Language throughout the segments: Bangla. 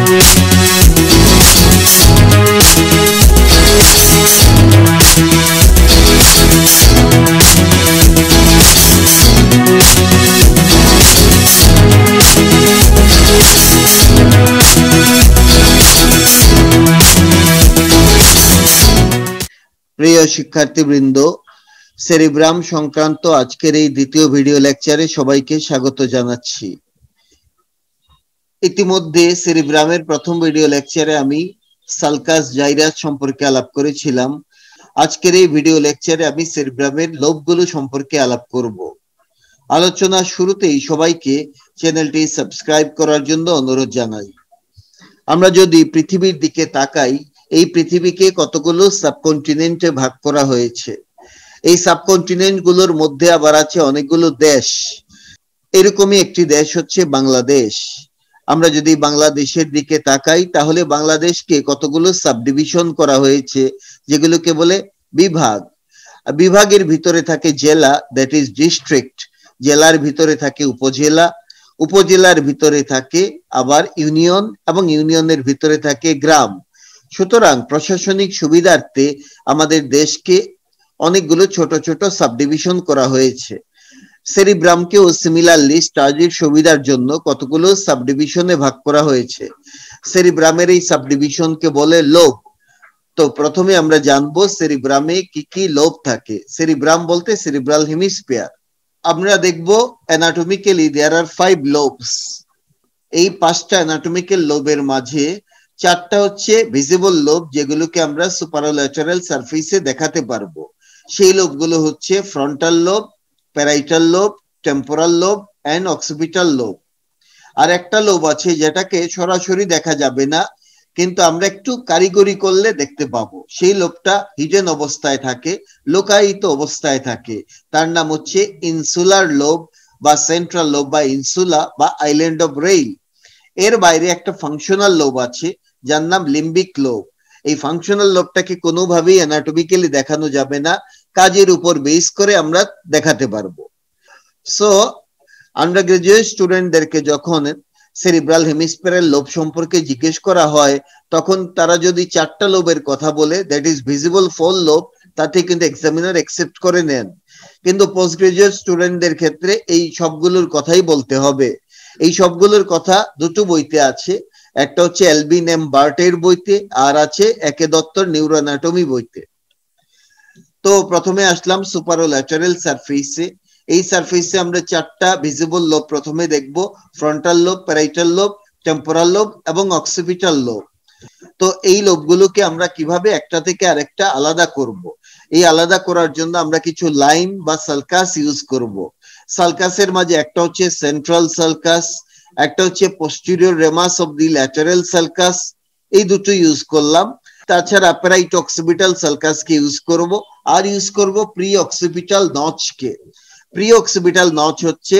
প্রিয় শিক্ষার্থীবৃন্দ, সেরিব্রাম সংক্রান্ত আজকের এই দ্বিতীয় ভিডিও লেকচারে সবাইকে স্বাগত জানাচ্ছি। ইতিমধ্যে সেরিব্রামের প্রথম ভিডিও লেকচারে আমি সালকাস জাইরাস সম্পর্কে আলাপ করেছিলাম। আজকের এই ভিডিও লেকচারে আমি সেরিব্রামের লোবগুলো সম্পর্কে আলাপ করব। আলোচনার শুরুতেই সবাইকে চ্যানেলটি সাবস্ক্রাইব করার জন্য অনুরোধ জানাই। আমরা যদি পৃথিবীর দিকে তাকাই, এই পৃথিবীকে কতগুলো সাবকন্টিনেন্টে ভাগ করা হয়েছে। এই সাবকন্টিনেন্ট গুলোর মধ্যে আবার আছে অনেকগুলো দেশ। এরকমই একটি দেশ হচ্ছে বাংলাদেশ। আমরা যদি বাংলাদেশের দিকে তাকাই, তাহলে বাংলাদেশকে কতগুলো সাবডিভিশন করা হয়েছে, যেগুলোকে বলে বিভাগ। বিভাগের ভিতরে থাকে জেলা, দ্যাট ইজ ডিস্ট্রিক্ট। জেলার ভিতরে থাকে উপজেলা, উপজেলার ভিতরে থাকে আবার ইউনিয়ন, এবং ইউনিয়নের ভিতরে থাকে গ্রাম। সুতরাং প্রশাসনিক সুবিধার্থে আমাদের দেশকে অনেকগুলো ছোট ছোট সাবডিভিশন করা হয়েছে। সেরিব্রামকেও সিমিলারলি স্টাডির সুবিধার জন্য কতগুলো সাবডিভিশনে ভাগ করা হয়েছে। সেরিব্রামের এই সাবডিভিশনকে বলে লোব। তো প্রথমে আমরা জানবো সেরিব্রামে কি কি লোব থাকে। সেরিব্রাম বলতে সেরিব্রাল হেমিস্ফিয়ার। আমরা দেখবো অ্যানাটমিক্যালি দেয়ার আর 5 লোবস। এই 5টা অ্যানাটমিক্যাল লোবের মাঝে 4টা হচ্ছে ভিজিবল লোব, যেগুলোকে আমরা সুপারোল্যাটারাল সারফেসে দেখাতে পারবো। সেই লোবগুলো হচ্ছে frontal lobe, parietal lobe, temporal lobe and occipital lobe. আর একটা লোব আছে যেটাকে সরাসরি দেখা যাবে না, কিন্তু আমরা একটু কারিগরি করলে দেখতে পাবো। সেই লোবটা হিডেন অবস্থায় থাকে, লোকায়িত অবস্থায় থাকে। তার নাম হচ্ছে ইনসুলার লোব বা সেন্ট্রাল লোব বা ইনসুলা বা আইল্যান্ড অফ রেইল। এর বাইরে একটা ফাংশনাল লোব আছে যার নাম লিম্বিক লোব। এই ফাংশনাল লোবটাকে কোনোভাবেই অ্যানাটমিক্যালি দেখানো যাবে না, কাজের উপর বেস করে আমরা দেখাতে পারবো। সো আন্ডারগ্রাজুয়েট স্টুডেন্টদেরকে যখন সেরিব্রাল হেমিস্ফিয়ারের লোব সম্পর্কে জিজ্ঞেস করা হয়, তখন তারা যদি 4টা লোবের কথা বলে, দ্যাট ইজ ভিজিবল 4 লোব, তাতে কিন্তু এক্সামিনার অ্যাকসেপ্ট করে নেন। কিন্তু পোস্ট গ্রাজুয়েট স্টুডেন্টদের ক্ষেত্রে এই সবগুলোর কথাই বলতে হবে। এই সবগুলোর কথা দুটো বইতে আছে, একটা হচ্ছে এলবিন এম বার্টের বইতে, আর আছে একে দত্তর নিউরোঅ্যানাটমি বইতে। তো প্রথমে আসলাম সুপারোল্যাটারাল সারফেসে। এই সারফেসে আমরা 4টা ভিজিবল লোব প্রথমে দেখব, frontal lobe, parietal lobe, temporal lobe এবং অক্সিপিটাল লোব। তো এই লোবগুলোকে আমরা কিভাবে একটা থেকে আরেকটা আলাদা করব। এই আলাদা করার জন্য আমরা কিছু লাইন বা সালকাস ইউজ করব। সালকাসের মাঝে একটা হচ্ছে সেন্ট্রাল সালকাস, একটা হচ্ছে posterior ramus of the lateral sulcus. এই দুটো ইউজ করলাম। তাছাড়া প্যারাইট অক্সিপিটাল সালকাসকে ইউজ করব, আর ইউজ করব প্রি অক্সিপিটাল নচকে। প্রি অক্সিপিটাল নচ হচ্ছে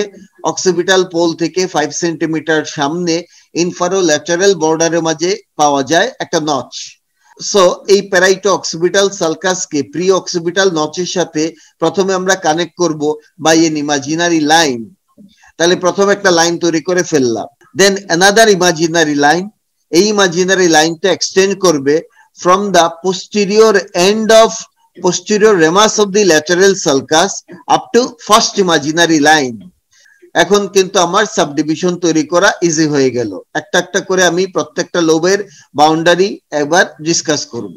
অক্সিপিটাল পোল থেকে 5 সেন্টিমিটার সামনে ইনফারোল্যাটারাল বর্ডারের মাঝে পাওয়া যায় একটা নচ। সো এই প্যারাইটো অক্সিপিটাল সালকাসকে প্রি অক্সিপিটাল নচের সাথে প্রথমে আমরা কানেক্ট করব বাই এন ইমাজিনারি লাইন। তাহলে প্রথম একটা লাইন তৈরি করে ফেললাম, দেন অ্যানাদার ইমাজিনারি লাইন। এই ইমাজিনারি লাইনটা এক্সটেন্ড করবে from the posterior end of posterior ramus of the lateral sulcus up to first imaginary line. এখন কিন্তু আমার সাবডিভিশন তৈরি করা ইজি হয়ে গেল। একটা একটা করে আমি প্রত্যেকটা লোবের বাউন্ডারি একবার ডিসকাস করব।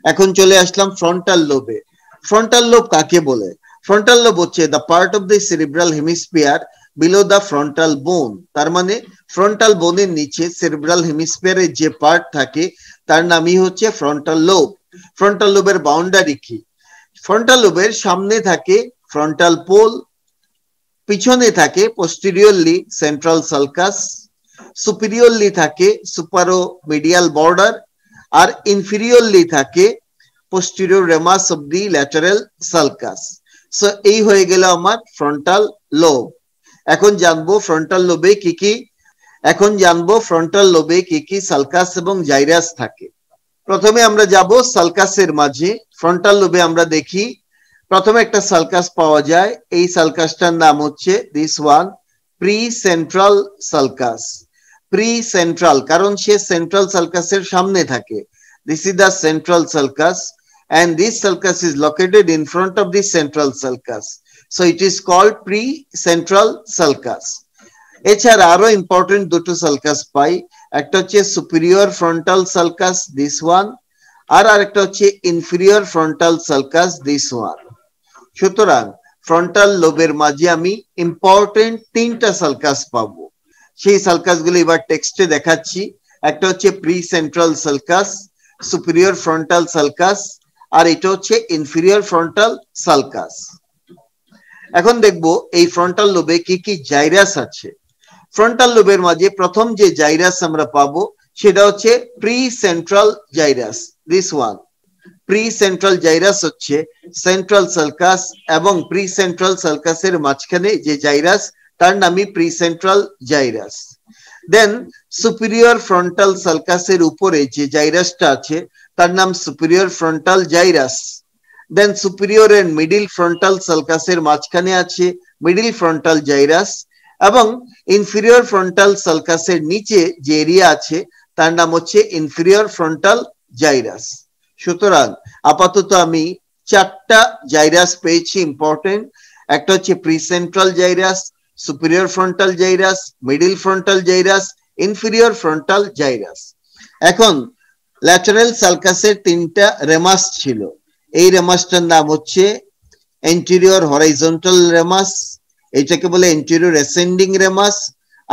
এখন চলে আসলাম ফ্রন্টাল লোবে। ফ্রন্টাল লোব কাকে বলে? ফ্রন্টাল লোব হচ্ছে the part of the cerebral hemisphere below the frontal বোন। তার মানে ফ্রন্টাল বোনের নিচে সেরিব্রাল হেমিস্ফিয়ারের যে পার্ট থাকে তার নামই হচ্ছে ফ্রন্টাল লোব। ফ্রন্টাল লোবের বাউন্ডারি কি? ফ্রন্টাল লোবের সামনে থাকে ফ্রন্টাল পোল, পিছনে থাকে পোস্টেরিয়রলি সেন্ট্রাল সালকাস, সুপিরিয়রলি থাকে সুপারোমিডিয়াল বর্ডার, আর ইনফিরিয়রলি থাকে posterior ramus of the lateral sulcus. So এই হয়ে গেল আমার ফ্রন্টাল লোব। এখন জানবো ফ্রন্টাল লোবে কি কি সালকাস এবং জাইরাস থাকে। প্রথমে আমরা যাব সালকাসের মাঝে। ফ্রন্টাল লোবে আমরা দেখি প্রথমে একটা সালকাস পাওয়া যায়। এই সালকাসটার নাম হচ্ছে this one, pre central sulcus. Pre central, কারণ সে সেন্ট্রাল সালকাসের সামনে থাকে। This is the central sulcus and this sulcus is located in front of the central sulcus, so it is called pre-central sulcus. এছাড়া আরো ইম্পর্টেন্ট দুটো সালকাস পাই, একটা হচ্ছে superior frontal sulcus, this one, আর আরেকটা হচ্ছে inferior frontal sulcus, this one. সুতরাং ফ্রন্টাল লোবের মাঝে আমি ইম্পর্টেন্ট তিনটা সালকাস পাবো, সেই সালকাসগুলো এবার টেক্সটে দেখাচ্ছি। একটা হচ্ছে pre central sulcus, superior frontal sulcus, আর এটা হচ্ছে ইনফিরিয়র ফ্রন্টাল সালকাস। এখন দেখব এই ফ্রন্টাল লোবে কি কি জাইরাস আছে। ফ্রন্টাল লোবের মাঝে প্রথম যে জাইরাস আমরা পাবো সেটা হচ্ছে pre central gyrus, this one. Pre central gyrus হচ্ছে সেন্ট্রাল সালকাস এবং প্রি সেন্ট্রাল সালকাসের মাঝখানে যে জাইরাস তার নামই pre central gyrus. Then superior frontal সালকাসের উপরে যে জাইরাসটা আছে তার নাম superior frontal gyrus. Then superior and middle frontal সালকাসের মাঝখানে আছে মিডিল ফ্রন্টাল জাইরাস, এবং ইনফিরিয়র ফ্রন্টাল সালকাসের নিচে যে এরিয়া আছে তার নাম হচ্ছে ইনফিরিয়র ফ্রন্টাল জাইরাস। সুতরাং আপাতত আমি চারটা জাইরাস পেয়েছি ইম্পর্টেন্ট, একটা হচ্ছে pre central gyrus, superior frontal gyrus, middle frontal gyrus, inferior frontal gyrus. এখন ল্যাটারাল সালকাসের তিনটা রেমাস ছিল, এই রেমাসটার নাম হচ্ছে এন্টেরিয়র হরাইজন্টাল রেমাস, এটাকে বলে এন্টেরিয়র অ্যাসেন্ডিং রেমাস,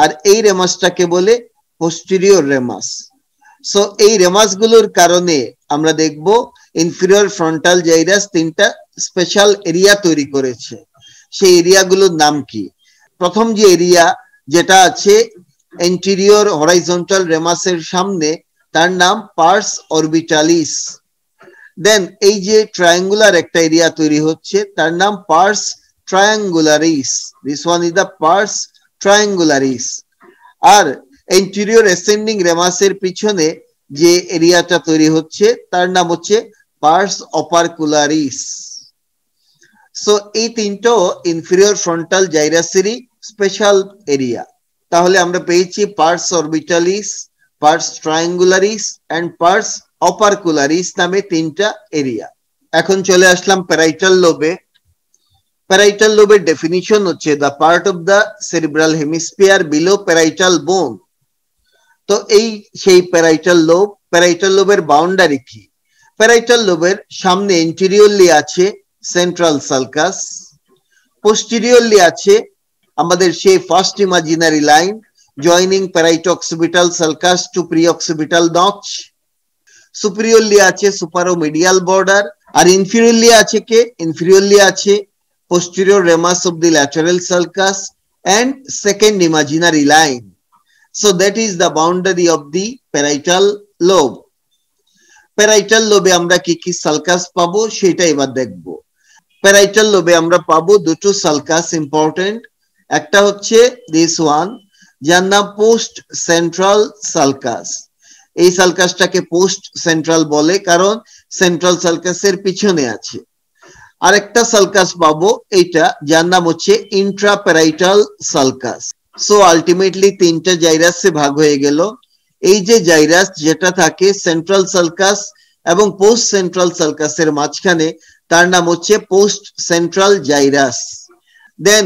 আর এই রেমাসটাকে বলে পোস্টেরিয়র রেমাস। সো এই রেমাস গুলোর কারণে আমরা দেখব ইনফিরিয়র ফ্রন্টাল জাইরাস তিনটা স্পেশাল এরিয়া তৈরি করেছে। সেই এরিয়াগুলোর নাম কি? প্রথম যে এরিয়া যেটা আছে এন্টেরিয়র হরাইজন্টাল রেমাসের সামনে তার নাম পার্স অরবিটালিস। দেন এই যে ট্রায়াঙ্গুলার একটা এরিয়া তৈরি হচ্ছে তার নাম pars triangularis, this one is the pars triangularis. আর এন্টেরিয়র অ্যাসেন্ডিং রেমাসের পিছনে যে এরিয়াটা তৈরি হচ্ছে তার নাম হচ্ছে পার্স অপারকুলারিস। সো এই তিনটা ইনফিরিয়র ফ্রন্টাল জাইরাসেরই স্পেশাল এরিয়া। তাহলে আমরা পেয়েছি pars orbitalis, pars triangularis and pars opercularis নামে তিনটা এরিয়া। এখন চলে আসলাম প্যারাইটাল লোবে। প্যারাইটাল লোবের ডেফিনিশন হচ্ছে the part of the cerebral hemisphere below parietal bone. তো এই সেই প্যারাইটাল লোব, প্যারাইটাল লোবের বাউন্ডারি কি? প্যারাইটাল লোবের সামনে এন্টেরিয়রলি আছে সেন্ট্রাল সালকাস, পোস্টেরিয়রলি আছে আমাদের সেই first imaginary line joining parieto occipital sulcus to pre occipital notch, সুপিরিয়রলি আছে সুপারোমিডিয়াল বর্ডার, আর ইনফিরিয়রলি আছে কে? ইনফিরিয়রলি আছে posterior ramus of the lateral sulcus and second imaginary line. So that is the boundary of the parietal lobe. Parietal lobe আমরা কি কি সালকাস পাবো সেটা এবার দেখব। প্যারাইটাল লোবে আমরা পাবো দুটো সালকাস ইম্পর্টেন্ট, একটা হচ্ছে দিস ওয়ান যার নাম পোস্ট সেন্ট্রাল সালকাস। এই সালকাসটাকে পোস্ট সেন্ট্রাল বলে কারণ সেন্ট্রাল সালকাসের পিছনে আছে। আরেকটা সালকাস পাবো এইটা যার নাম হচ্ছে ইন্ট্রাপ্যারাইটাল সালকাস। সো আলটিমেটলি তিনটা জাইরাসে ভাগ হয়ে গেল। এই যে জাইরাস যেটা থাকে সেন্ট্রাল সালকাস এবং পোস্ট সেন্ট্রাল সালকাসের মাঝখানে তার নাম হচ্ছে পোস্ট সেন্ট্রাল জাইরাস। দেন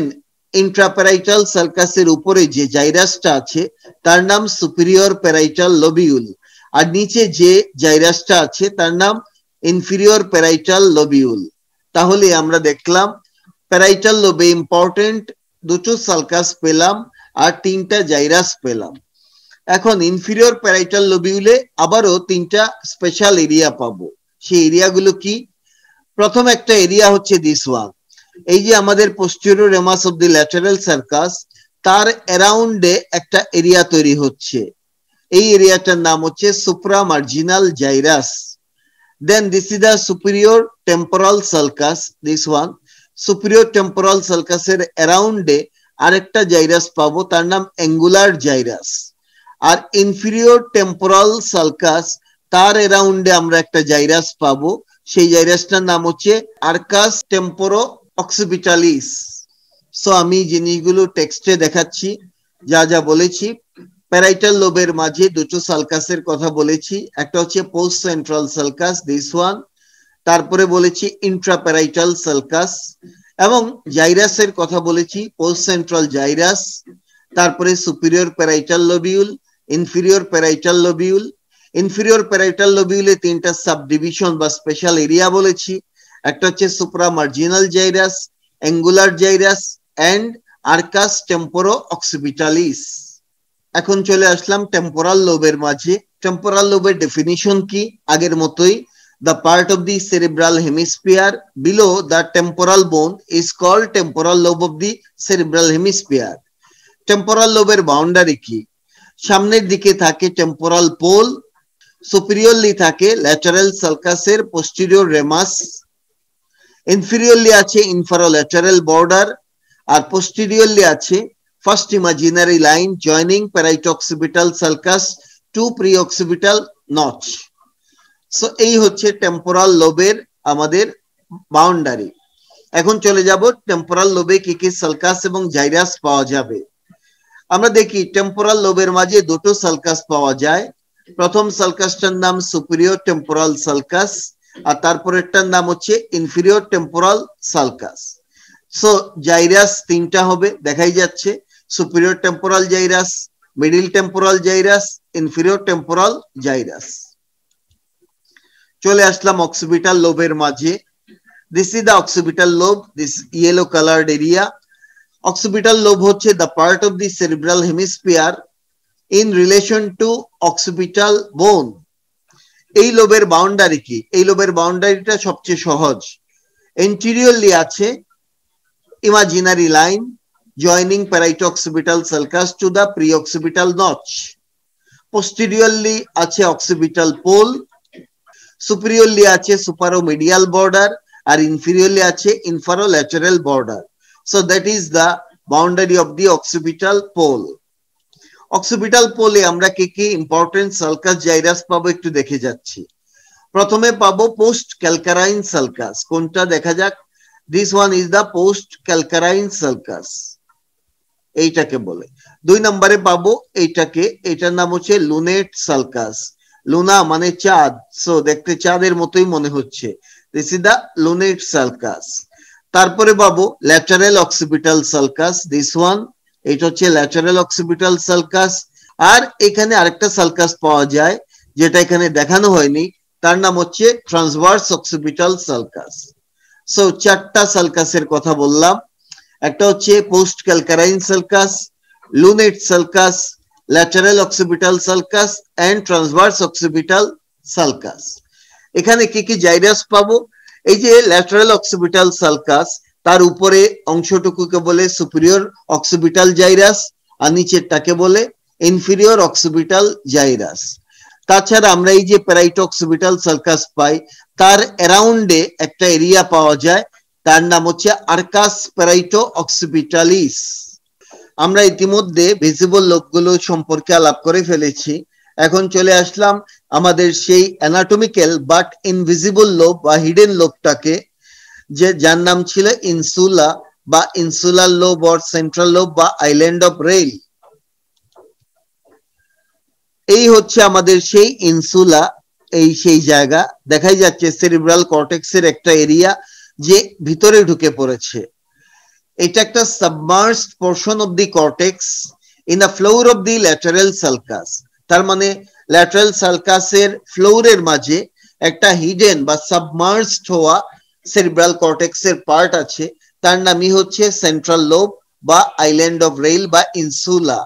ইন্ট্রাপ্যারাইটাল সালকাসের উপরে যে জাইরাসটা আছে তার নাম সুপিরিয়র প্যারাইটাল লোবিউল, আর নিচে যে জাইরাসটা আছে তার নাম ইনফিরিয়র প্যারাইটাল লোবিউল। তাহলে আমরা দেখলাম প্যারাইটাল লোবে ইম্পর্টেন্ট দুটো সালকাস পেলাম আর তিনটা জাইরাস পেলাম। এখন ইনফিরিয়র প্যারাইটাল লোবিউলে আবারও তিনটা স্পেশাল এরিয়া পাবো। সেই এরিয়াগুলো কি? প্রথম একটা এরিয়া হচ্ছে দিস ওয়ান, এই যে আমাদের posterior ramus of the lateral sulcus তার অ্যারাউন্ডে একটা এরিয়া তৈরি হচ্ছে, এই এরিয়াটার নাম হচ্ছে supra marginal gyrus. Then this is the superior temporal sulcus, this one. Superior temporal sulcus এর around এ আরেকটা জাইরাস পাবো তার নাম অ্যাঙ্গুলার জাইরাস, আর ইনফিরিয়র টেম্পোরাল সালকাস তার অ্যারাউন্ডে আমরা একটা জাইরাস পাবো, সেই জাইরাসটার নাম হচ্ছে আর্কাস টেম্পোরো অক্সিপিটালিস। সো আমি জিনিসগুলো টেক্সটে দেখাচ্ছি যা যা বলেছি। প্যারাইটাল লোবের মাঝে দুটো সালকাসের কথা বলেছি, একটা হচ্ছে post central sulcus, this one, তারপরে বলেছি ইন্ট্রাপ্যারাইটাল সালকাস, এবং জাইরাসের কথা বলেছি পোস্ট সেন্ট্রাল জাইরাস, তারপরে superior parietal lobule, inferior parietal lobule. Inferior parietal লোবিউলে তিনটা সাব ডিভিশন বা স্পেশাল এরিয়া বলেছি, একটা হচ্ছে supra marginal gyrus, angular gyrus and arcus temporo occipitalis. এখন চলে আসলাম টেম্পোরাল লোবের মাঝে। টেম্পোরাল লোবের ডেফিনিশন কি? আগের মতোই, the part of the cerebral hemisphere below the temporal bone is called temporal lobe of the cerebral hemisphere. Temporal লোবের বাউন্ডারি কি? সামনের দিকে থাকে টেম্পোরাল পোল, সুপিরিয়রলি থাকে ল্যাটারাল সালকাসের পোস্টেরিয়র রেমাস, ইনফিরিয়রলি আছে ইনফারোল্যাটারাল বর্ডার, আর পোস্টেরিয়রলি আছে first imaginary line joining parietooccipital sulcus to preoccipital notch. So এই হচ্ছে টেম্পোরাল লোবের আমাদের বাউন্ডারি। এখন চলে যাব টেম্পোরাল লোবে কি কি সালকাস এবং জাইরাস পাওয়া যাবে। আমরা দেখি টেম্পোরাল লোবের মাঝে দুটো সালকাস পাওয়া যায়। প্রথম সালকাসটার নাম সুপিরিয়র টেম্পোরাল সালকাস, আর তারপরেরটার নাম হচ্ছে inferior temporal sulcus. So gyrus তিনটা হবে, দেখাই যাচ্ছে, superior temporal gyrus, middle temporal gyrus, inferior temporal gyrus. চলে আসলাম অক্সিপিটাল লোবের মাঝে। This is the occipital lobe, this yellow coloured area. Occipital lobe হচ্ছে the part of the cerebral hemisphere in relation to occipital bone. এই লোবের বাউন্ডারি কি? এই লোবের বাউন্ডারিটা সবচেয়ে সহজ। এন্টিরিয়রলি আছে imaginary line joining parietooccipital sulcus to the preoccipital notch. Posteriorly আছে অক্সিপিটাল পোল, সুপিরিয়রলি আছে সুপারোমিডিয়াল বর্ডার, আর ইনফিরিয়রলি আছে inferolateral border. So that is the boundary of the occipital pole. Occipital পোলে আমরা কি কি ইম্পর্টেন্ট সালকাস জাইরাস পাবো একটু দেখে যাচ্ছি। প্রথমে পাবো পোস্ট ক্যালকারাইন সালকাস। কোনটা দেখা যাক? This one is the post calcarine sulcus, এইটাকে বলে। দুই নম্বরে পাবো এইটাকে, এটার নাম হচ্ছে লুনেট সালকাস। লুনা মানে চাঁদ, সো দেখতে চাঁদের মতোই মনে হচ্ছে। This is the lunate sulcus. তারপরে পাবো lateral occipital sulcus, this one, এটা হচ্ছে ল্যাটারাল অক্সিপিটাল সালকাস। আর এখানে আরেকটা সালকাস পাওয়া যায় যেটা এখানে দেখানো হয়নি, তার নাম হচ্ছে ট্রান্সভার্স অক্সিপিটাল সালকাস। সো চারটা সালকাসের কথা বললাম, একটা হচ্ছে post calcarine sulcus, lunate sulcus, lateral occipital sulcus and transverse occipital sulcus. এখানে কি কি জাইরাস পাবো? এই যে ল্যাটারাল অক্সিপিটাল সালকাস, তার উপরে অংশটুকুকে বলে সুপিরিয়র অক্সিপিটাল জাইরাস, আর নিচেরটাকে বলে ইনফিরিয়র অক্সিপিটাল জাইরাস। তাছাড়া আমরা এই যে প্যারাইটোক্সিপিটাল সালকাস পাই, তার অ্যারাউন্ডে একটা এরিয়া পাওয়া যায়, তার নাম হচ্ছে আর্কাস প্যারাইটো অক্সিপিটালিস। আমরা ইতিমধ্যে ভিজিবল লোবগুলো সম্পর্কে আলাপ করে ফেলেছি। এখন চলে আসলাম আমাদের সেই অ্যানাটমিক্যাল বাট ইনভিজিবল লোব বা হিডেন লোবটাকে, যে যার নাম ছিল ইনসুলা বা insular lobe or central lobe বা আইল্যান্ড অফ রেইল। এই হচ্ছে আমাদের সেই ইনসুলা, এই সেই জায়গা দেখাই যাচ্ছে সেরিব্রাল কর্টেক্সের একটা এরিয়া যে ভিতরে ঢুকে পড়েছে। এটা একটা submersed portion of the cortex in a floor of the lateral sulcus. তার মানে ল্যাটারাল সালকাসের ফ্লোরের মাঝে একটা হিডেন বা সাবমার্সড হওয়া সেরিব্রাল কর্টেক্সের পার্ট আছে, তার নামই হচ্ছে সেন্ট্রাল লোব বা আইল্যান্ড অফ রেইল বা ইনসুলা,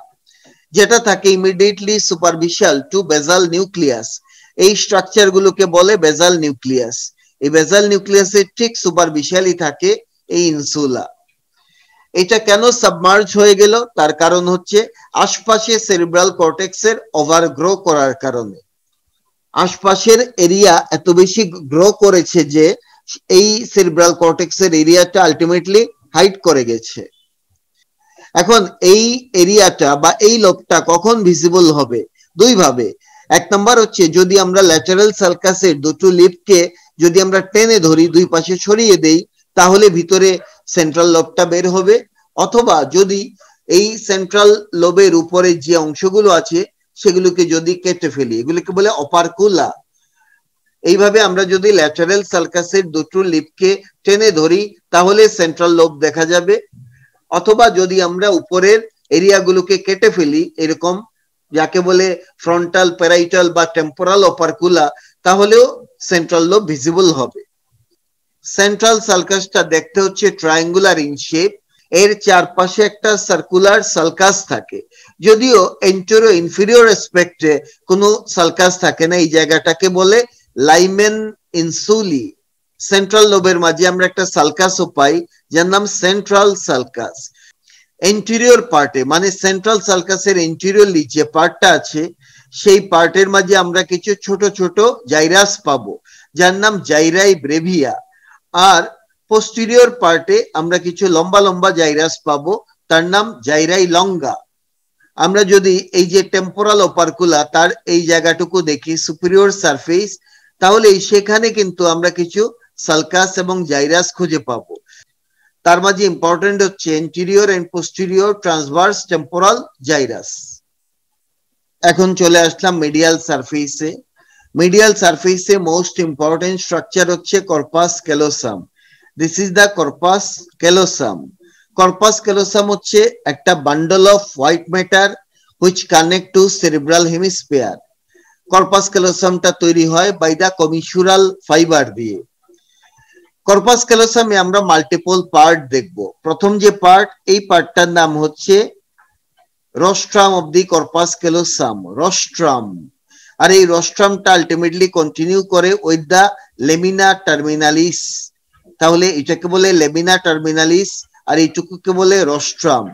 যেটা থাকে ইমিডিয়েটলি সুপারফিশিয়াল টু বেজাল নিউক্লিয়াস। এই স্ট্রাকচার গুলোকে বলে বেজাল নিউক্লিয়াস। এই বেজাল নিউক্লিয়াসের ঠিক সুপারফিশিয়ালি থাকে এই ইনসুলা। এটা কেন সাবমার্জ হয়ে গেল? তার কারণ হচ্ছে আশপাশে সেরিব্রাল কর্টেক্সের ওভারগ্রো করার কারণে। আশপাশের এরিয়া এত বেশি গ্রো করেছে যে এই সেরিব্রাল কর্টেক্সের এরিয়াটা আলটিমেটলি হাইড করে গেছে। এখন এই এরিয়াটা বা এই লোবটা কখন ভিজিবল হবে? দুই ভাবে। এক নাম্বার হচ্ছে যদি আমরা ল্যাটারাল সালকাসের দুটো লিপকে যদি আমরা টেনে ধরি, দুই পাশে ছড়িয়ে দেই, তাহলে ভিতরে সেন্ট্রাল লোবটা বের হবে। অথবা যদি এই সেন্ট্রাল লোবের উপরে যে অংশগুলো আছে সেগুলোকে যদি কেটে ফেলি, এগুলোকে বলে অপারকুলা। এইভাবে আমরা যদি ল্যাটারাল সালকাসের দুটো লিপকে টেনে ধরি তাহলে সেন্ট্রাল লোব দেখা যাবে, অথবা যদি আমরা উপরের এরিয়াগুলোকে কেটে ফেলি এরকম যাকে বলে ফ্রন্টাল, প্যারাইটাল বা টেম্পোরাল অপারকুলা, তাহলেও সেন্ট্রাল লোব ভিজিবল হবে। সেন্ট্রাল সালকাসটা দেখতে হচ্ছে ট্রায়াঙ্গুলার ইন শেপ, এর চারপাশে একটা সার্কুলার সালকাস থাকে, যদিও এন্টেরিয়র ইনফেরিয়র অ্যাসপেক্টে কোনো সালকাস থাকে না, এই জায়গাটাকে বলে লাইমেন ইনসুলি। সেন্ট্রাল লোবের মাঝে আমরা একটা সালকাসও পাই যার নাম সেন্ট্রাল সালকাস। এন্টেরিয়র পার্টে মানে সেন্ট্রাল সালকাসের এন্টেরিয়রলি যে পার্টটা আছে সেই পার্টের মাঝে আমরা কিছু ছোট ছোট জাইরাস পাবো যার নাম জাইরাই ব্রেভিয়া, আর পোস্টেরিয়র পার্টে আমরা কিছু লম্বা লম্বা জাইরাস পাবো তার নাম জাইরাই লঙ্গা। আমরা যদি এই যে টেম্পোরাল অপারকুলা তার এই জায়গাটুকু দেখি সুপিরিয়র সারফেস, তাহলে সেখানে কিন্তু আমরা কিছু সালকাস এবং জাইরাস খুঁজে পাবো। তার মাঝে ইম্পর্টেন্ট হচ্ছে anterior and posterior transverse temporal gyrus. এখন চলে আসলাম মিডিয়াল সারফেসে। মিডিয়াল সারফেসে মোস্ট ইম্পর্টেন্ট স্ট্রাকচার হচ্ছে corpus callosum. This is the corpus callosum. Corpus callosum হচ্ছে একটা bundle of white matter which connect two cerebral hemisphere. Corpus ক্যালোসামটা তৈরি হয় বাই দ্য কমিস্যুরাল ফাইবার দিয়ে। কর্পাস ক্যালোসামে আমরা মাল্টিপল পার্ট দেখব। প্রথম যে পার্ট, এই পার্টটার নাম হচ্ছে rostrum of the corpus callosum, rostrum. আর এই রোস্ট্রামটা আলটিমেটলি কন্টিনিউ করে উইথ দা লেমিনা টার্মিনালিস, তাহলে এটাকে বলে লেমিনা টার্মিনালিস আর এইটুকুকে বলে রোস্ট্রাম।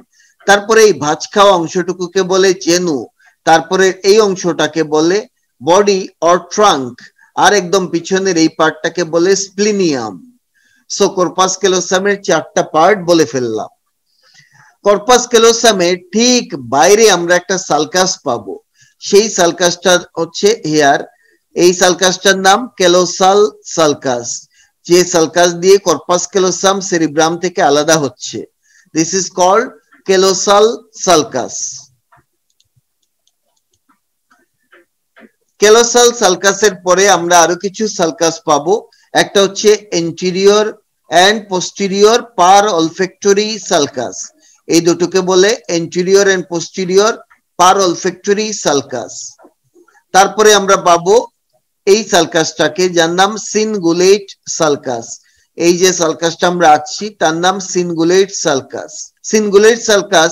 তারপরে এই ভাঁজ খাওয়া অংশটুকুকে বলে জেনু, তারপরে এই অংশটাকে বলে বডি অর ট্রাঙ্ক, আর একদম পিছনের এই পার্টটাকে বলে স্প্লিনিয়াম। সো কর্পাস ক্যালোসামের চারটা পার্ট বলে ফেললাম। কর্পাস ক্যালোসামের ঠিক বাইরে আমরা একটা সালকাস পাবো, সেই সালকাসটা হচ্ছে হেয়ার। এই সালকাসটার নাম ক্যালোসাল সালকাস, যে সালকাস দিয়ে কর্পাস ক্যালোসাম সেরিব্রাম থেকে আলাদা হচ্ছে। This is called callosal sulcus. Callosal সালকাসের পরে আমরা আরো কিছু সালকাস পাবো। একটা হচ্ছে anterior and posterior paraolfactory sulcus, এই দুটোকে বলে anterior and posterior paraolfactory sulcus. তারপরে আমরা পাবো এই সালকাসটাকে যার নাম সিনগুলেট সালকাস। এই যে সালকাসটা আমরা আছি তার নাম সিনগুলেট সালকাস। সিনগুলেট সালকাস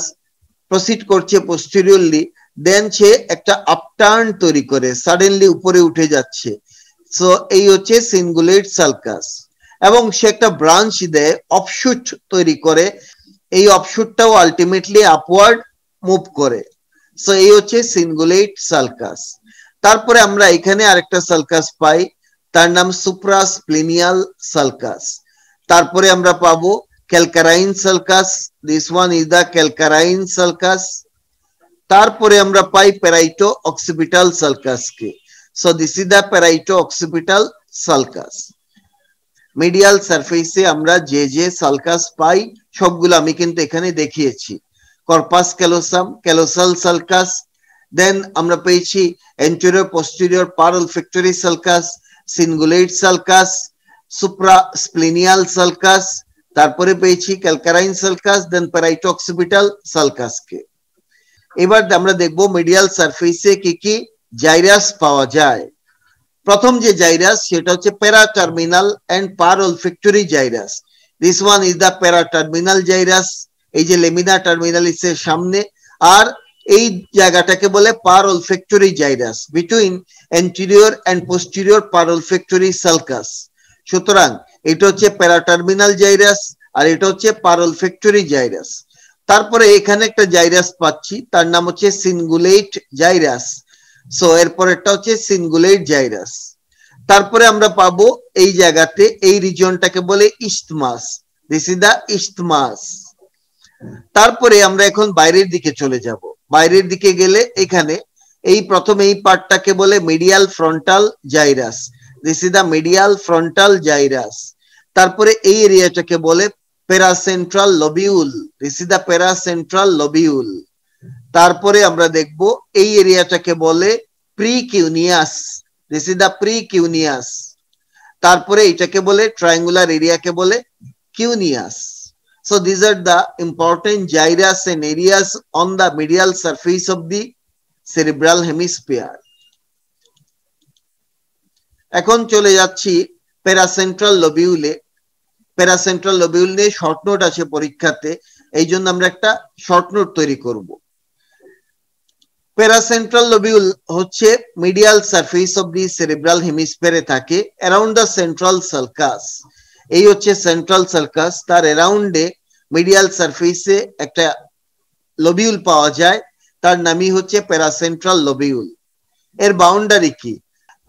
প্রসিড করছে পোস্টেরিয়রলি, দেন সে একটা আপটার্ন তৈরি করে, সাডেনলি উপরে উঠে যাচ্ছে। সো এই হচ্ছে সিনগুলেট সালকাস, এবং সে একটা ব্রাঞ্চ দেয়, অফশুট তৈরি করে, এই অফশুটটাও আলটিমেটলি আপওয়ার্ড মুভ করে। সো এই হচ্ছে সিনগুলেট সালকাস। তারপরে আমরা এখানে আরেকটা সালকাস পাই, তার নাম সুপ্রাস্প্লেনিয়াল সালকাস। তারপরে আমরা পাবো calcarine sulcus, this one is the calcarine sulcus. তারপরে আমরা পাই প্যারাইটো অক্সিপিটাল সালকাসকে। So this is the parieto occipital sulcus. Medial সারফেসে আমরা যে যে সালকাস পাই সবগুলো আমি কিন্তু এখানে দেখিয়েছি। কর্পাস ক্যালোসাম, ক্যালোসাল সালকাস, দেন আমরা পেয়েছি anterior posterior paraolfactory sulcus, সিনগুলেট sulcus, সুপ্রাস্প্লেনিয়াল sulcus, তারপরে পেয়েছি ক্যালকারাইন সালকাস, দেন প্যারাইটো অক্সিপিটাল সালকাসকে। এবার আমরা দেখবো মিডিয়াল সারফেসে কি কি জাইরাস পাওয়া যায়। প্রথম যে জাইরাস সেটা হচ্ছে paraterminal and paraolfactory gyrus. This one is the paraterminal gyrus, এই যে লেমিনা টার্মিনালিসের সামনে, আর এই জায়গাটাকে বলে paraolfactory gyrus between anterior and posterior paraolfactory sulcus. সুতরাং এটা হচ্ছে প্যারাটার্মিনাল জাইরাস আর এটা হচ্ছে পার অলফেক্টরি জাইরাস। তারপরে এখানে একটা জাইরাস পাচ্ছি, তার নাম হচ্ছে সিনগুলেট জাইরাস। সো এরপরেরটা হচ্ছে সিনগুলেট জাইরাস। তারপরে আমরা পাবো এই জায়গাতে, এই রিজিয়নটাকে বলে ইস্টমাস, দিস ইজ দা ইস্টমাস। তারপরে আমরা এখন বাইরের দিকে চলে যাব। বাইরের দিকে গেলে এখানে এই প্রথম এই পার্টটাকে বলে medial frontal gyrus, this is the medial frontal gyrus. তারপরে এই এরিয়াটাকে বলে paracentral lobule, this is the paracentral lobule. তারপরে আমরা দেখব এই এরিয়াটাকে বলে precuneus, this is the precuneus. তারপরে এটাকে বলে ট্রায়াঙ্গুলার এরিয়াকে বলে কিউনিয়াস। So these are the important gyrus and areas on the medial surface of the cerebral hemisphere. এখন চলে যাচ্ছি প্যারাসেন্ট্রাল লবিউলে। প্যারাসেন্ট্রাল লবিউল নিয়ে শর্ট নোট আছে পরীক্ষাতে, এই জন্য আমরা একটা শর্ট নোট তৈরি করব। প্যারাসেন্ট্রাল লবিউল হচ্ছে medial surface of the cerebral হেমিস্ফিয়ারে থাকে, অ্যারাউন্ড দ্য সেন্ট্রাল সার্কাস। এই হচ্ছে সেন্ট্রাল সার্কাস, তার অ্যারাউন্ডে মিডিয়াল সারফেসে একটা লবিউল পাওয়া যায়, তার নামই হচ্ছে প্যারাসেন্ট্রাল লবিউল। এর বাউন্ডারি কি?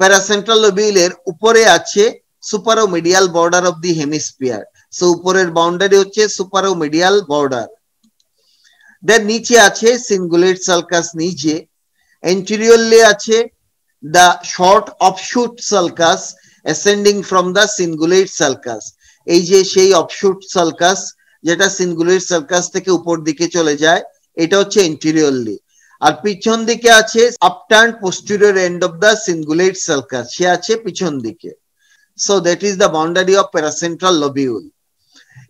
প্যারাসেন্ট্রাল লবিউলের উপরে আছে superomedial border of the hemisphere, so উপরের বাউন্ডারি হচ্ছে সুপারোমিডিয়াল বর্ডার। দেন নিচে আছে সিঙ্গুলেট সালকাস, নিচে এন্টেরিয়রলি আছে the short offshoot sulcus ascending from the cingulate sulcus. এই যে সেই অফশুট সালকাস যেটা সিঙ্গুলেট সালকাস থেকে উপর দিকে চলে যায়, এটা হচ্ছে এন্টেরিয়রলি। আর পিছন দিকে আছে upturn posterior end of the cingulate sulcus, সে আছে পিছন দিকে। So that is the boundary of paracentral lobule.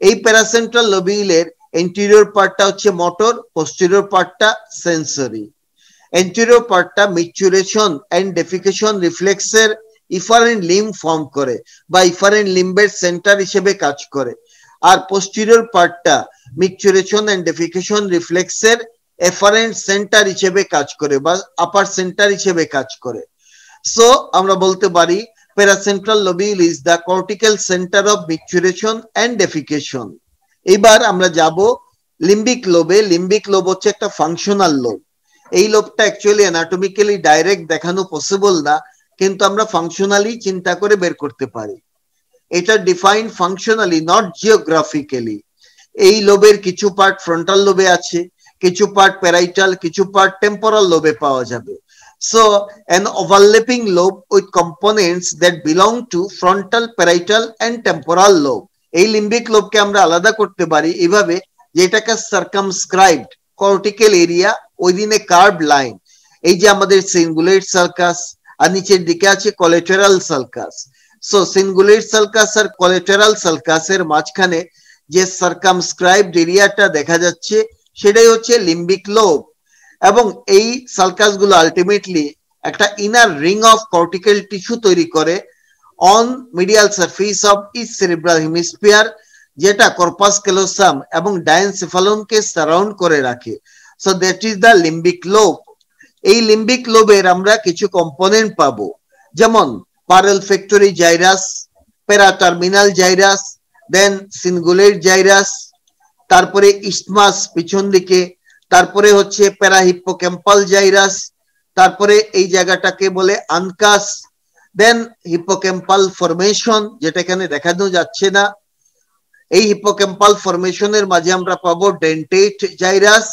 এই প্যারাসেন্ট্রাল লবিউলের এন্টেরিয়র পার্টটা হচ্ছে মোটর, পোস্টেরিয়র পার্টটা সেন্সরি। এন্টেরিয়র পার্টটা ম্যাচুরেশন এন্ড ডেফিকেশন রিফ্লেক্সের ইফারেন্ট লিম্ব ফর্ম করে বা ইফারেন্ট লিম্বের সেন্টার হিসেবে কাজ করে, আর পোস্টেরিয়র পার্টটা ম্যাচুরেশন এন্ড ডেফিকেশন রিফ্লেক্সের এফারেন্ট সেন্টার হিসেবে কাজ করে বা আপার সেন্টার হিসেবে কাজ করে। সো আমরা বলতে পারি paracentral lobule is the cortical centre of micturition and defecation. এবার আমরা যাব লিম্বিক লোবে। লিম্বিক লোব হচ্ছে একটা ফাংশনাল লোব। এই লোবটা অ্যাকচুয়ালি অ্যানাটমিক্যালি ডাইরেক্ট দেখানো পসিবল না, কিন্তু আমরা ফাংশনালি চিন্তা করে বের করতে পারি। এটা ডিফাইন্ড ফাংশনালি, নট জিওগ্রাফিক্যালি। এই লোবের কিছু পার্ট ফ্রন্টাল লোবে আছে, কিছু পার্ট প্যারাইটাল, কিছু পার্ট টেম্পোরাল লোবে পাওয়া যাবে। So an overlapping lobe with components that belong to frontal, parietal and temporal lobe. এই লিম্বিক লোবকে আমরা আলাদা করতে পারি এভাবে, যেটাকে circumscribed cortical area within a curved line. এই যে আমাদের সিঙ্গুলেট সালকাস আর নিচের দিকে আছে collateral sulcus. So cingulate sulcus আর কোলাটেরাল সালকাসের মাঝখানে যে সার্কামস্ক্রাইবড এরিয়াটা দেখা যাচ্ছে সেটাই হচ্ছে লিম্বিক লোব। এবং এই সালকাস গুলো আলটিমেটলি একটা inner ring of cortical tissue তৈরি করে on medial surface of each cerebral hemisphere, যেটা কর্পাস ক্যালোসাম এবং ডায়েনসেফালনকে সারাউন্ড করে রাখে। So that is the limbic lobe. এই লিম্বিক লোবের আমরা কিছু কম্পোনেন্ট পাবো, যেমন parolfactory gyrus, paraterminal gyrus, then cingulate gyrus, তারপরে ইস্টমাস পিছন দিকে, তারপরে হচ্ছে প্যারাহিপ্পোক্যাম্পাল জাইরাস, তারপরে এই জায়গাটাকে বলে আনকাস, দেন হিপ্পোক্যাম্পাল ফরমেশন, যেটা এখানে দেখানো যাচ্ছে না। এই হিপ্পোক্যাম্পাল ফরমেশনের মাঝে আমরা পাবো dentate gyrus,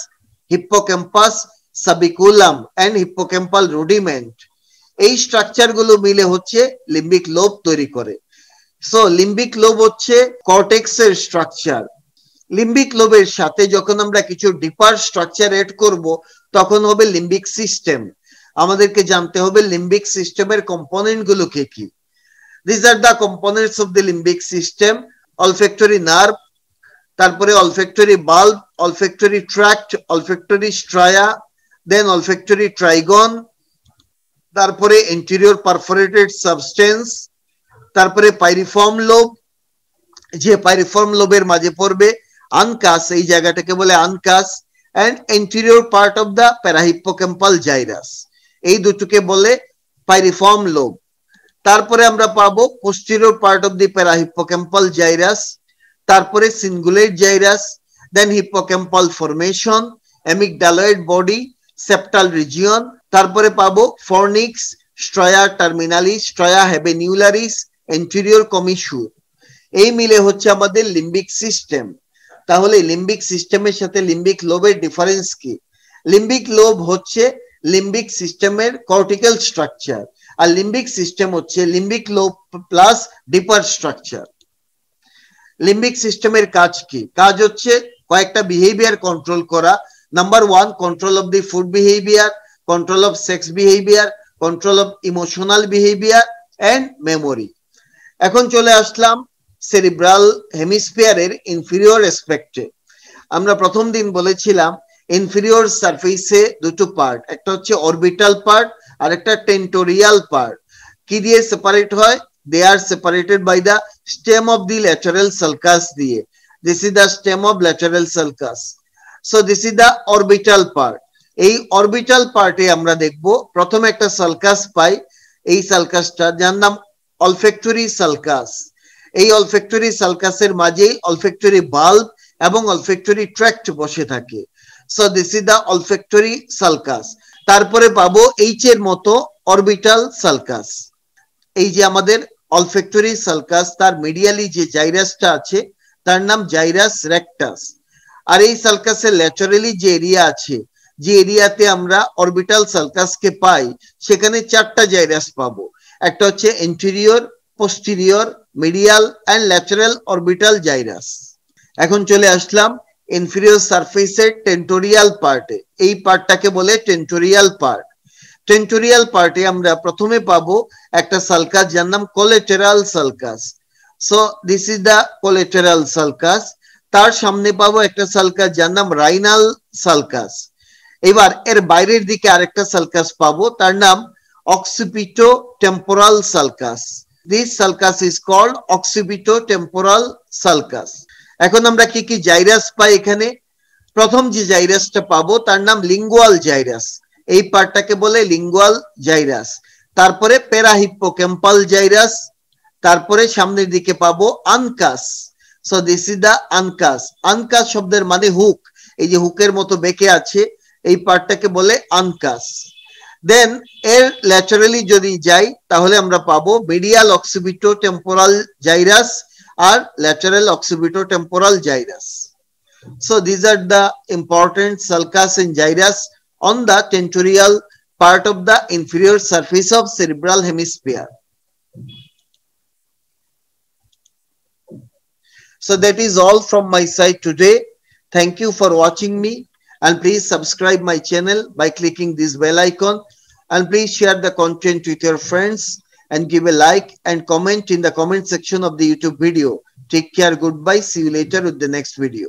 hippocampus সাবিকুলাম and hippocampal রুডিমেন্ট। এই স্ট্রাকচার গুলো মিলে হচ্ছে লিম্বিক লোব তৈরি করে। সো লিম্বিক লোব হচ্ছে কর্টেক্সের স্ট্রাকচার। লিম্বিক লোবের সাথে যখন আমরা কিছু ডিপার স্ট্রাকচার এড করব তখন হবে লিম্বিক সিস্টেম। আমাদেরকে জানতে হবে লিম্বিক সিস্টেমের কম্পোনেন্ট গুলো কি কি। This are the components of the limbic system: olfactory nerve, তারপরে olfactory bulb, olfactory tract, olfactory stria, then olfactory trigone, তারপরে এন্টেরিয়র পারফোরেটেড সাবস্টেন্স, তারপরে পাইরিফর্ম লোব, যে পাইরিফর্ম লোবের মাঝে পড়বে আনকাস, এই জায়গাটাকে বলে uncus, and anterior part of the parahippocampal gyrus, এই দুটোকে বলে পাইরিফর্ম লোব। তারপরে আমরা পাবো posterior part of the parahippocampal gyrus, তারপরে cingulate gyrus, then hippocampal formation, amygdaloid body, septal region, তারপরে পাবো ফর্নিক্স, স্ট্রয়া টার্মিনালিস, স্ট্রয়া হেবেনিউলারিস, এন্টেরিয়র কমিস্যুর। এই মিলে হচ্ছে আমাদের লিম্বিক সিস্টেম। তাহলে লিম্বিক সিস্টেমের সাথে লিম্বিক লোবের ডিফারেন্স কি? লিম্বিক লোব হচ্ছে লিম্বিক সিস্টেমের কর্টিক্যাল স্ট্রাকচার, আর লিম্বিক সিস্টেম হচ্ছে limbic lobe plus deeper structure. Limbic সিস্টেমের কাজ কি? কাজ হচ্ছে কয়েকটা বিহেভিয়ার কন্ট্রোল করা। Number 1, control of the food behaviour, control of sex behaviour, control of emotional behaviour and memory. এখন চলে আসলাম সেরিব্রাল হেমিস্ফিয়ারের ইনফিরিয়র অ্যাসপেক্টে। আমরা প্রথম দিন বলেছিলাম ইনফিরিয়র সারফেসে দুটো পার্ট, একটা হচ্ছে অরবিটাল পার্ট আর একটা টেন্টোরিয়াল পার্ট। কি দিয়ে সেপারেট হয়? They are separated by the stem of the lateral sulcus দিয়ে। This is the stem of lateral sulcus. So this is the orbital part. এই অরবিটাল পার্টে আমরা দেখব প্রথমে একটা সালকাস পাই। এই সালকাসটা যার নাম অলফ্যাক্টরি সালকাস। এই অলফ্যাক্টরি সালকাসের মাঝেই অলফ্যাক্টরি বাল্ব এবং অলফ্যাক্টরি ট্র্যাক্ট বসে থাকে। So this is the olfactory sulcus. তারপরে পাবো এইচ এর মতো অরবিটাল সালকাস। এই যে আমাদের অলফ্যাক্টরি সালকাস, তার মিডিয়ালি যে জাইরাসটা আছে তার নাম জাইরাস রেক্টাস। আর এই সালকাসের ল্যাটারালি যে এরিয়া আছে, যে এরিয়াতে আমরা অরবিটাল সালকাসকে পাই, সেখানে 4টা জাইরাস পাবো। একটা হচ্ছে anterior, posterior, medial and lateral orbital gyrus. এখন চলে আসলাম ইনফিরিয়র সারফেসের টেন্টোরিয়াল পার্টে। এই পার্টটাকে বলে টেন্টোরিয়াল পার্ট। টেন্টোরিয়াল পার্টে আমরা প্রথমে পাবো একটা সালকাস যার নাম collateral sulcus. So this is the collateral sulcus. তার সামনে পাবো একটা সালকাস যার নাম রাইনাল সালকাস। এবার এর বাইরের দিকে আরেকটা সালকাস পাবো, তার নাম occipito temporal sulcus. This sulcus is called occipito temporal sulcus. এখন আমরা কি কি জাইরাস পাই এখানে? প্রথম যে জাইরাসটা পাবো তার নাম লিঙ্গুয়াল জাইরাস। এই পার্টটাকে বলে লিঙ্গুয়াল জাইরাস। তারপরে প্যারাহিপ্পোক্যাম্পাল জাইরাস। তারপরে সামনের দিকে পাবো uncus. So this is the uncus. Uncus শব্দের মানে হুক। এই যে হুকের মতো বেঁকে আছে, এই পার্টটাকে বলে আনকাস। দেন এর ল্যাটারালি যদি যাই তাহলে আমরা পাবো মিডিয়াল অক্সিপিটো টেম্পোরাল জাইরাস আর lateral occipito temporal gyrus. So these are the important sulcus and gyrus on the tentorial part of the inferior surface of cerebral hemisphere. So that is all from my side today. Thank you for watching me, and please subscribe my channel by clicking this bell icon, and please share the content with your friends and give a like and comment in the comment section of the YouTube video. Take care. Goodbye. See you later with the next video.